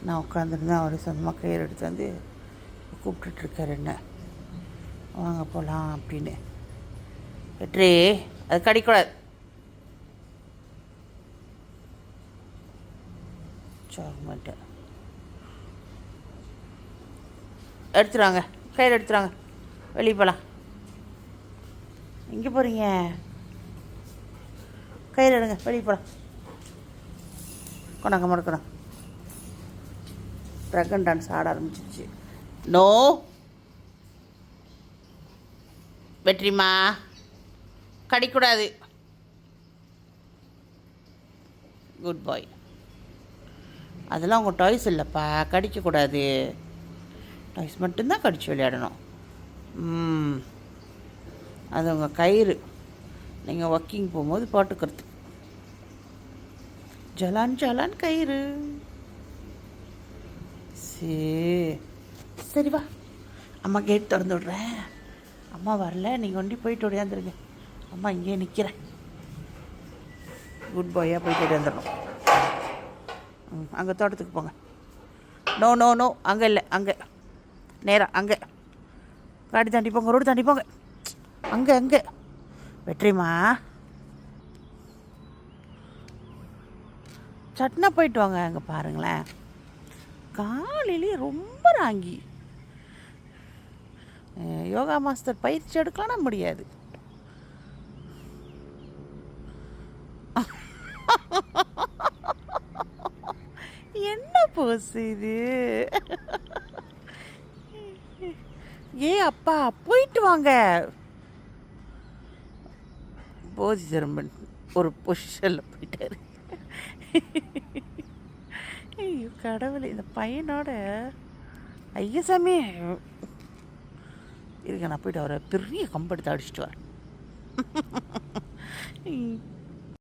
நான் உட்காந்துருந்தேன். அவர் சொந்தமாக கயிறு எடுத்து வந்து கூப்பிட்டுட்ருக்காரு என்ன, வாங்க போகலாம் அப்படின்னு. வெற்றி, அது கடிக்கூடாது. சாக்லேட்டு எடுத்துருவாங்க, கயிறு எடுத்துருவாங்க, வெளியே போகலாம். எங்கே போகிறீங்க? கயிறு எடுங்க, வெளியே போகலாம். கொண்டாங்க மறுக்கணும். ட்ரகன் டான்ஸ் ஆட ஆரம்பிச்சிச்சு. நோ வெற்றிமா, கடிக்கூடாது. குட் பாய். அதெல்லாம் உங்கள் டாய்ஸ் இல்லைப்பா, கடிக்கக்கூடாது. டாய்ஸ் மட்டும்தான் கடிச்சு விளையாடணும். அது உங்கள் கயிறு, நீங்கள் வாக்கிங் போகும்போது போட்டுக்கிறது. ஜலான் ஜலான் கயிறு. சரி வா, அம்மா கேட் திறந்து விட்றேன். அம்மா வரல, நீங்கள் ஒண்டி போயிட்டு ஓடியாந்துருங்க. அம்மா இங்கேயே நிற்கிறேன். குட் பாயாக போயிட்டு ஓடியாந்துடணும். அங்கே தோட்டத்துக்கு போங்க. நோ நோ நோ, அங்கே இல்லை, அங்கே நேராக அங்கே காடி தாண்டி போங்க, ரோடு தாண்டி போங்க. அங்கே அங்கே வெற்றிமா, சட்னா போயிட்டு வாங்க. அங்கே பாருங்களேன், காலையிலே ரொம்ப ராங்கி. யோகா மாஸ்டர் பயிற்சி எடுக்கலாம் முடியாது. என்ன போஸ் இது? ஏ அப்பா, போயிட்டு வாங்க. போதி தர்மன் ஒரு பொசிஷனில் போயிட்டாரு. ஐயோ கடவுளே, இந்த பையனோட ஐயசாமி இருக்க. நான் போயிட்டு அவரை பெரிய கம்பெடுத்து அடிச்சுட்டு வரேன்.